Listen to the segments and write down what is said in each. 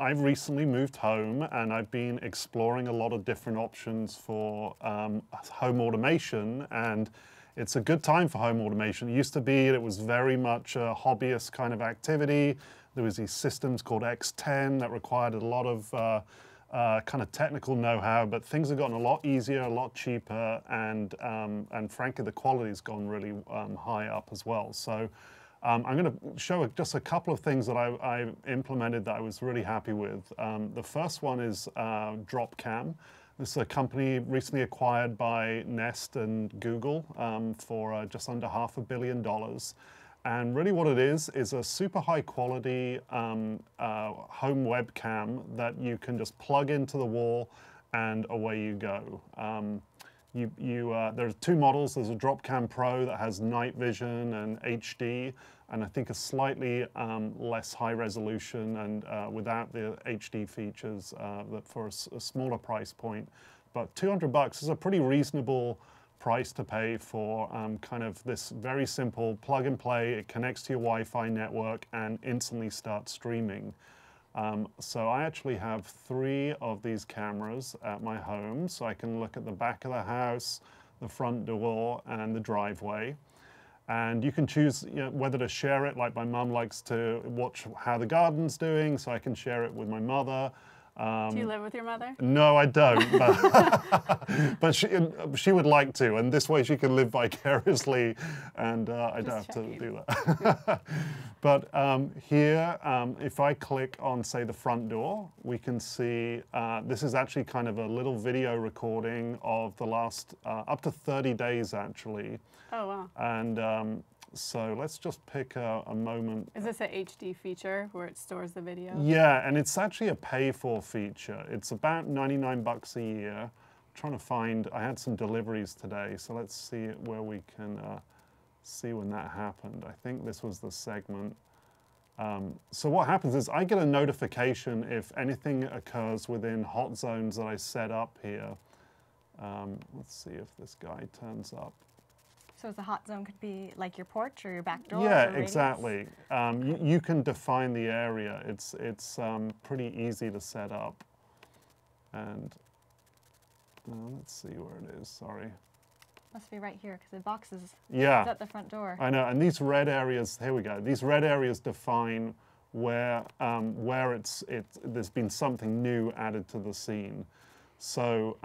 I've recently moved home and I've been exploring a lot of different options for home automation, and it's a good time for home automation. It used to be it was very much a hobbyist kind of activity. There was these systems called X10 that required a lot of kind of technical know-how, but things have gotten a lot easier, a lot cheaper, and frankly the quality's gone really high up as well. So I'm going to show just a couple of things that I implemented that I was really happy with. The first one is Dropcam. This is a company recently acquired by Nest and Google for just under $500 million. And really what it is a super high quality home webcam that you can just plug into the wall and away you go. There's two models. There's a Dropcam Pro that has night vision and HD, and I think a slightly less high resolution and without the HD features for a smaller price point. But $200 is a pretty reasonable price to pay for kind of this very simple plug and play. It connects to your Wi-Fi network and instantly starts streaming. So I actually have 3 of these cameras at my home, so I can look at the back of the house, the front door, and the driveway. And you can choose whether to share it, like my mum likes to watch how the garden's doing, so I can share it with my mother. Do you live with your mother? No, I don't, but she would like to, and this way she can live vicariously, and I don't have to do that. But here, if I click on, say, the front door, we can see this is actually kind of a little video recording of the last up to 30 days, actually. Oh, wow. And so let's just pick a moment. Is this a HD feature where it stores the video? Yeah, and it's actually a pay-for feature. It's about $99 a year. I'm trying to find, I had some deliveries today, so let's see where we can see when that happened. I think this was the segment. So what happens is I get a notification if anything occurs within hot zones that I set up here. Let's see if this guy turns up. So the hot zone could be like your porch or your back door? Yeah, exactly. You can define the area. It's pretty easy to set up. And let's see where it is, sorry. Must be right here because the box is at the front door. I know, and these red areas, here we go. These red areas define where there's been something new added to the scene. So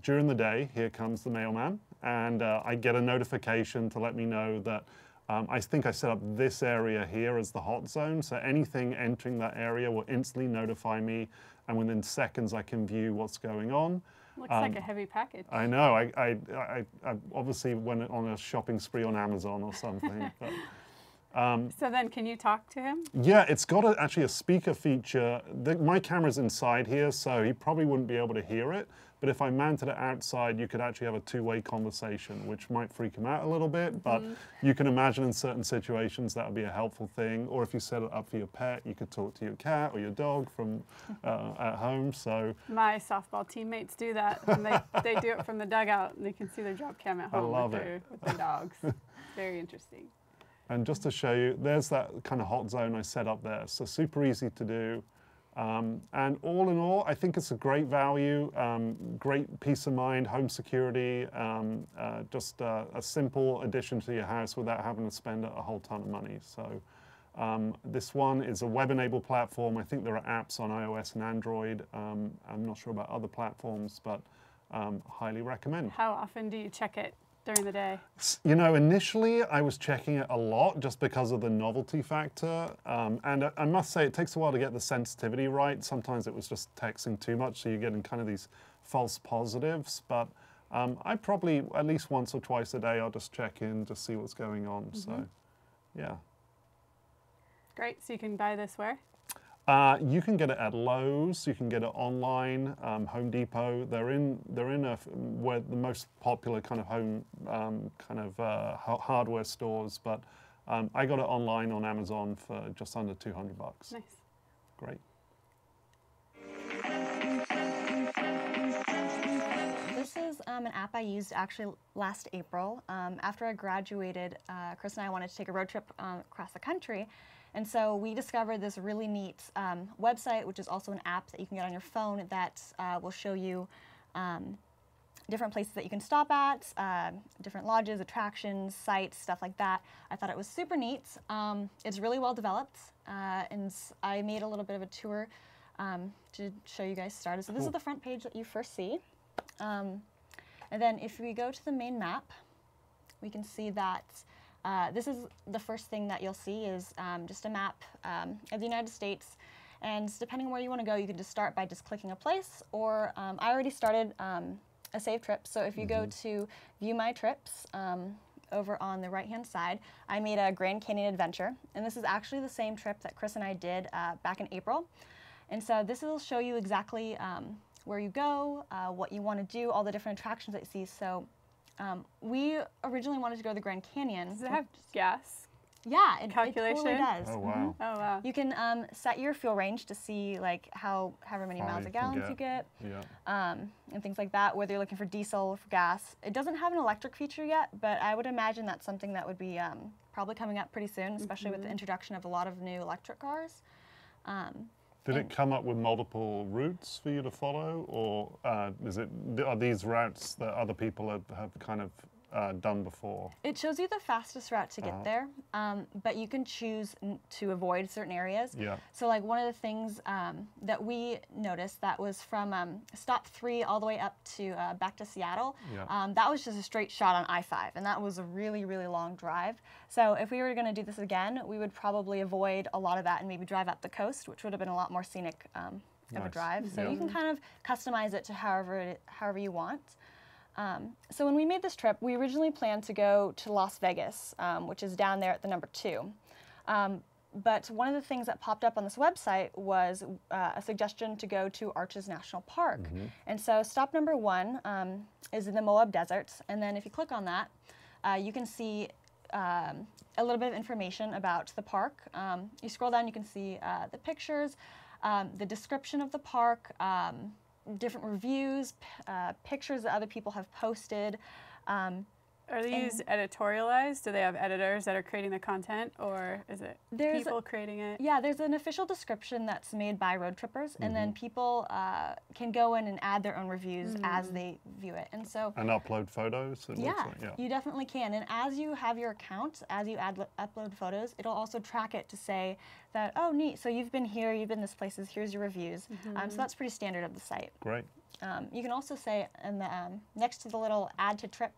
during the day, here comes the mailman, and I get a notification to let me know that I think I set up this area here as the hot zone, so anything entering that area will instantly notify me, and within seconds I can view what's going on. Looks like a heavy package. I know, I obviously went on a shopping spree on Amazon or something. But, so then can you talk to him? yeah, it's got actually a speaker feature. My camera's inside here, so he probably wouldn't be able to hear it. But if I mounted it outside, you could actually have a two-way conversation, which might freak him out a little bit. But you can imagine in certain situations that would be a helpful thing. Or if you set it up for your pet, you could talk to your cat or your dog from at home. So my softball teammates do that, and they do it from the dugout, and they can see their Dropcam at home with their dogs. Very interesting. And just to show you, there's that kind of hot zone I set up there. So super easy to do. And all in all, I think it's a great value, great peace of mind, home security, just a simple addition to your house without having to spend a whole ton of money. So this one is a web-enabled platform. I think there are apps on iOS and Android. I'm not sure about other platforms, but highly recommend. How often do you check it during the day? You know, initially I was checking it a lot just because of the novelty factor. And I must say it takes a while to get the sensitivity right. Sometimes it was just texting too much, so you're getting kind of these false positives. But I probably, at least once or twice a day, I'll just check in to see what's going on. So, yeah. Great. So you can buy this where? You can get it at Lowe's. You can get it online. Home Depot. They're in where the most popular kind of home hardware stores. But I got it online on Amazon for just under $200. Nice. Great. This is an app I used actually last April. After I graduated, Chris and I wanted to take a road trip across the country. And so we discovered this really neat website, which is also an app that you can get on your phone that will show you different places that you can stop at, different lodges, attractions, sites, stuff like that. I thought it was super neat. It's really well developed, and I made a little bit of a tour to show you guys started. So this is the front page that you first see. And then if we go to the main map, we can see that this is the first thing that you'll see is just a map of the United States. And depending on where you want to go, you can just start by just clicking a place, or I already started a save trip. So if you go to view my trips over on the right hand side, I made a Grand Canyon adventure, and this is actually the same trip that Chris and I did back in April. And so this will show you exactly where you go, what you want to do, all the different attractions that you see. So we originally wanted to go to the Grand Canyon. Does it have gas? Yeah, it calculation? totally does. Oh, wow. Oh, wow. You can set your fuel range to see like however many miles a gallon you get, and things like that, whether you're looking for diesel or for gas. It doesn't have an electric feature yet, but I would imagine that's something that would be probably coming up pretty soon, especially with the introduction of a lot of new electric cars. Did it come up with multiple routes for you to follow, or are these routes that other people have kind of done before? It shows you the fastest route to get there, but you can choose to avoid certain areas. Yeah. So like one of the things that we noticed that was from stop 3 all the way up to back to Seattle, that was just a straight shot on I-5, and that was a really, really long drive. So if we were going to do this again, we would probably avoid a lot of that and maybe drive up the coast, which would have been a lot more scenic of a drive. So you can kind of customize it to however you want. So when we made this trip, we originally planned to go to Las Vegas, which is down there at the number 2. But one of the things that popped up on this website was a suggestion to go to Arches National Park. And so stop number 1 is in the Moab Desert. And then if you click on that, you can see a little bit of information about the park. You scroll down, you can see the pictures, the description of the park, different reviews, pictures that other people have posted. Are these editorialized? Do they have editors that are creating the content, or is it people creating it? Yeah, there's an official description that's made by Roadtrippers, and then people can go in and add their own reviews as they view it. And so and upload photos. It looks like, you definitely can. And as you have your account, as you upload photos, it'll also track it to say that, oh, neat, so you've been here, you've been this places, here's your reviews. So that's pretty standard of the site. Great. You can also say in the, next to the little add to trip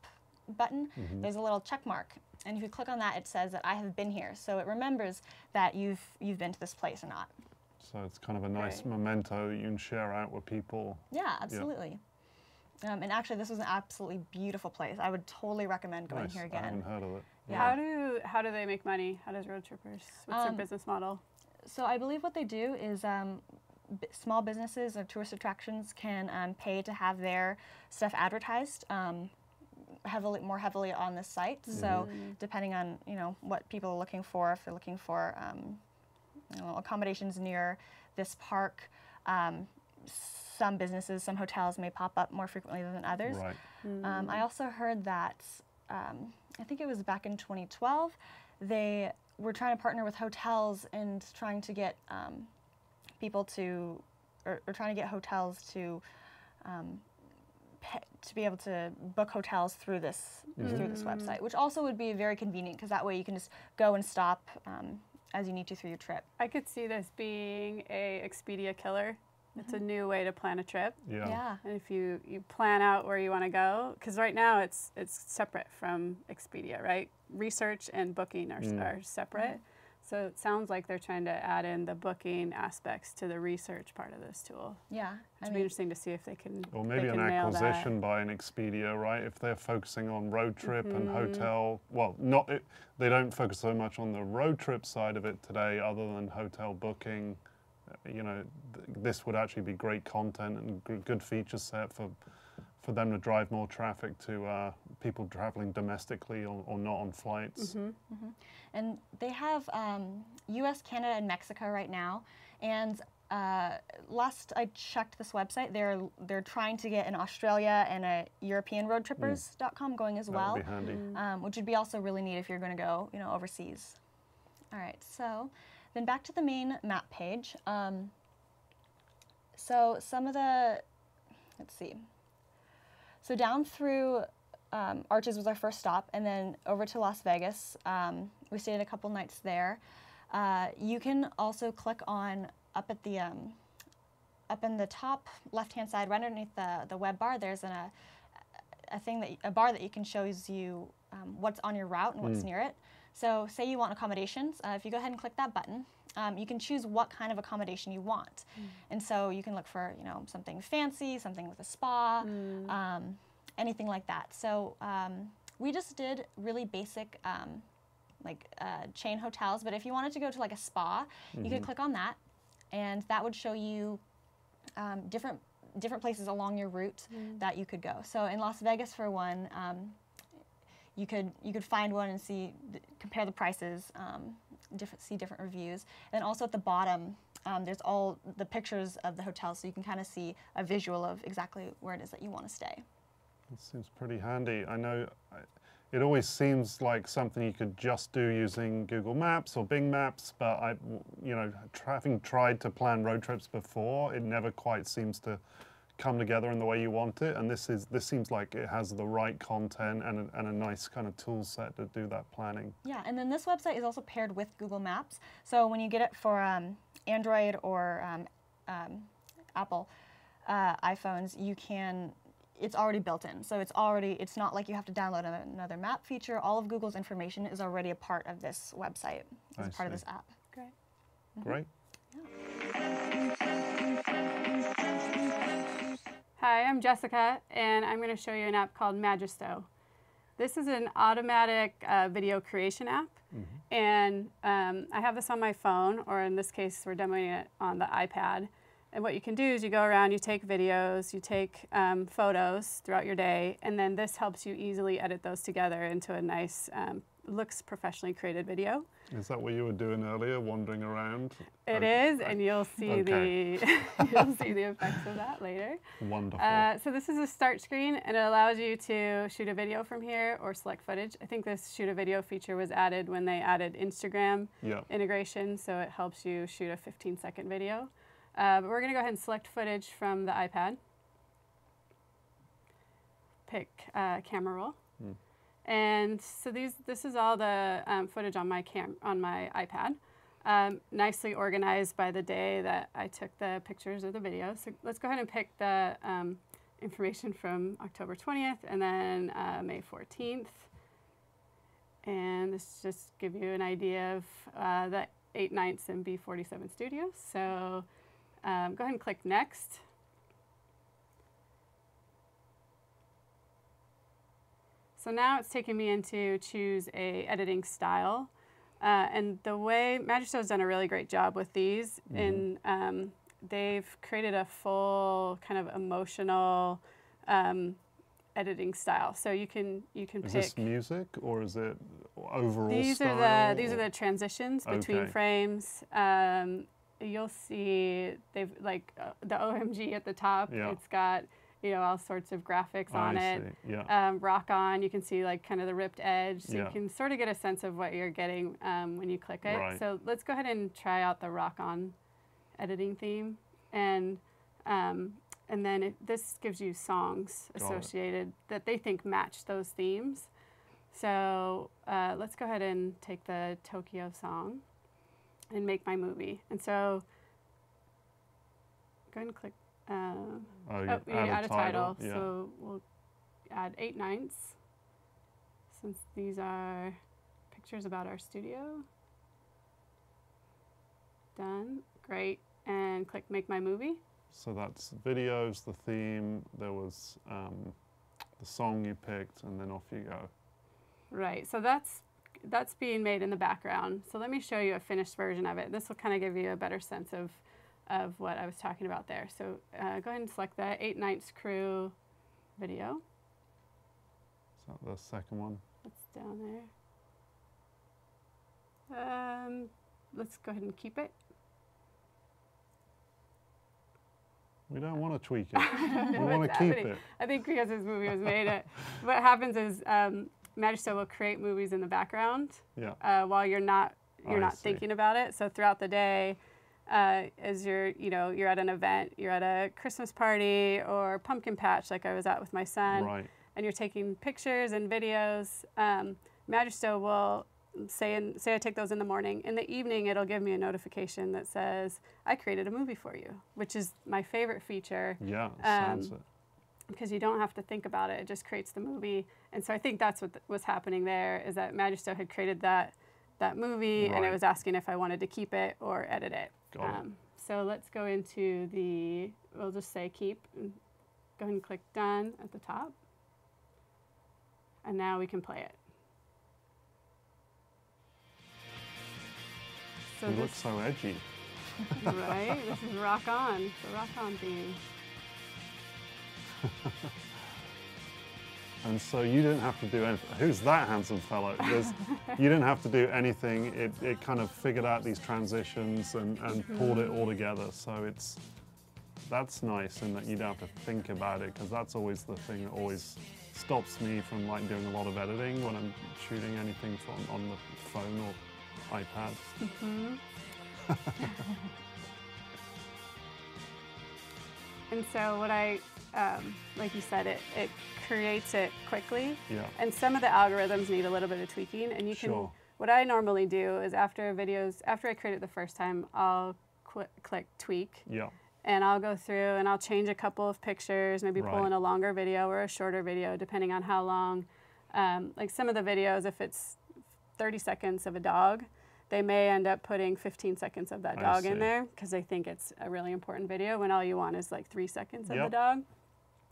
button, there's a little check mark, and if you click on that, it says that I have been here, so it remembers that you've been to this place or not. So it's kind of a nice memento you can share out with people. Yeah, absolutely. And actually, this was an absolutely beautiful place. I would totally recommend going here again. I haven't heard of it. Yeah. How do they make money? How does Roadtrippers? What's their business model? So I believe what they do is small businesses or tourist attractions can pay to have their stuff advertised. More heavily on this site. So depending on what people are looking for, if they're looking for accommodations near this park, some businesses, some hotels may pop up more frequently than others. Right. I also heard that I think it was back in 2012, they were trying to partner with hotels and trying to get people to, or trying to get hotels to be able to book hotels through this website, which also would be very convenient because that way you can just go and stop as you need to through your trip. I could see this being a Expedia killer. It's a new way to plan a trip. Yeah. And if you plan out where you want to go, because right now it's separate from Expedia, right? Research and booking are separate. So it sounds like they're trying to add in the booking aspects to the research part of this tool. Yeah. It'd be interesting to see if they can. Or maybe an acquisition by an Expedia, right? If they're focusing on road trip and hotel, well, they don't focus so much on the road trip side of it today, other than hotel booking. This would actually be great content and good feature set for them to drive more traffic to people traveling domestically or not on flights. And they have U.S., Canada, and Mexico right now. And last I checked this website, they're trying to get an Australia and a European Roadtrippers.com going as well, that would be handy. Which would be also really neat if you're going to go, overseas. All right, so Then back to the main map page. So some of the, let's see. So down through Arches was our first stop, and then over to Las Vegas. We stayed a couple nights there. You can also click on up at the up in the top left-hand side, right underneath the web bar. There's a bar that you can shows you what's on your route and what's near it. So say you want accommodations. If you go ahead and click that button, you can choose what kind of accommodation you want. And so you can look for, you know, something fancy, something with a spa, anything like that. So we just did really basic chain hotels, but if you wanted to go to like a spa, you could click on that, and that would show you different places along your route that you could go. So in Las Vegas, for one, you could find one and compare the prices, see different reviews. And also at the bottom, there's all the pictures of the hotel, so you can kind of see a visual of exactly where it is that you want to stay. It seems pretty handy. I know it always seems like something you could just do using Google Maps or Bing Maps, but having tried to plan road trips before, it never quite seems to come together in the way you want it. And this seems like it has the right content and a nice kind of tool set to do that planning. Yeah, and then this website is also paired with Google Maps. So when you get it for Android or Apple iPhones, it's already built in. So it's not like you have to download another map feature. All of Google's information is already a part of this website, as part of this app. Great. Great. Hi, I'm Jessica, and I'm going to show you an app called Magisto. This is an automatic video creation app, and I have this on my phone, or in this case, we're demoing it on the iPad. And what you can do is you go around, you take videos, you take photos throughout your day, and then this helps you easily edit those together into a nice, looks professionally created video. Is that what you were doing earlier, wandering around? It is, and you'll see you'll see the effects of that later. Wonderful. So this is a start screen, and it allows you to shoot a video from here or select footage. I think this shoot a video feature was added when they added Instagram integration, so it helps you shoot a 15-second video. But we're going to go ahead and select footage from the iPad. Pick camera roll. And so this is all the footage on my iPad, nicely organized by the day that I took the pictures or the video. So let's go ahead and pick the information from October 20th and then May 14th. And this just give you an idea of the 8 nights in B47 Studios. So go ahead and click Next. So now it's taking me into choose a editing style. And the way Magisto's done a really great job with these, and they've created a full kind of emotional editing style. So you can pick. Is this music or is it overall style? These are the transitions between frames. You'll see they've the OMG at the top. Yeah. It's got all sorts of graphics on it. Yeah. Rock on. You can see kind of the ripped edge. So you can sort of get a sense of what you're getting when you click it. Right. So let's go ahead and try out the rock on editing theme, and then this gives you songs associated that they think match those themes. So let's go ahead and take the Tokyo song and make my movie. And so go ahead and click. You add a title. Yeah. So we'll add 8 nights, since these are pictures about our studio. Done. Great. And click Make My Movie. So that's videos, the theme, there was the song you picked, and then off you go. Right. So that's being made in the background. So let me show you a finished version of it. This will kind of give you a better sense of what I was talking about there. So go ahead and select the 8 Nights Crew video. Is that the second one? It's down there. Let's go ahead and keep it. We don't want to tweak it. We want to keep it. I think because this movie was made, what happens is Magisto will create movies in the background while you're not you're not thinking about it. So throughout the day, as you're at an event, you're at a Christmas party or pumpkin patch like I was at with my son, Right. and you're taking pictures and videos, Magisto will say I take those in the morning. In the evening, it'll give me a notification that says, I created a movie for you, which is my favorite feature. Yeah, sounds it. Because you don't have to think about it. It just creates the movie. And so I think that's what was happening there, is that Magisto had created that movie, and it was asking if I wanted to keep it or edit it. Got it. So let's go into we'll just say keep, and go ahead and click done at the top. And now we can play it. So You look so edgy. Right? This is Rock On, the Rock On theme. And so you didn't have to do anything. Who's that handsome fellow? You didn't have to do anything. It kind of figured out these transitions and pulled it all together. So that's nice in that you don't have to think about it, because that's always the thing that always stops me from like doing a lot of editing when I'm shooting anything on the phone or iPad. And so what like you said, it creates it quickly. Yeah. And some of the algorithms need a little bit of tweaking. And you can, what I normally do is after I create it the first time, I'll click tweak. Yeah. And I'll go through and I'll change a couple of pictures, maybe pull in a longer video or a shorter video, depending on how long. Like some of the videos, if it's 30 seconds of a dog, they may end up putting 15 seconds of that dog in there because they think it's a really important video, when all you want is like 3 seconds of the dog.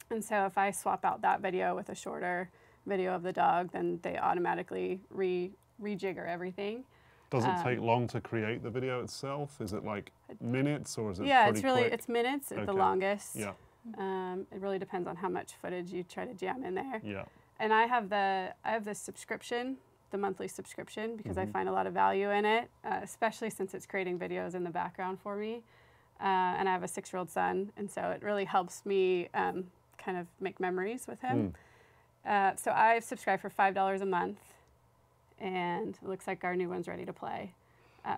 And so if I swap out that video with a shorter video of the dog, then they automatically rejigger everything. Does it take long to create the video itself? Is it like minutes, or is it pretty quick? It's minutes at the longest. Yeah. It really depends on how much footage you try to jam in there. Yeah. And I have the subscription, the monthly subscription, because I find a lot of value in it, especially since it's creating videos in the background for me. And I have a 6-year-old son, and so it really helps me kind of make memories with him. So I've subscribed for $5 a month, and it looks like our new one's ready to play.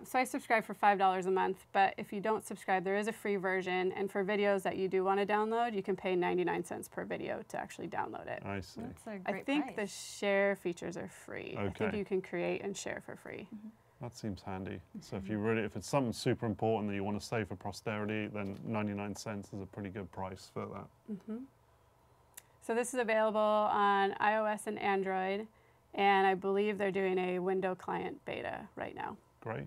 So I subscribe for $5 a month, but if you don't subscribe, there is a free version, and for videos that you do want to download, you can pay 99 cents per video to actually download it. I see. That's a great I think the price. share features are free. I think Okay. you can create and share for free. That seems handy. So if it's something super important that you want to save for posterity, then 99 cents is a pretty good price for that. So this is available on iOS and Android, and I believe they're doing a window client beta right now. Great.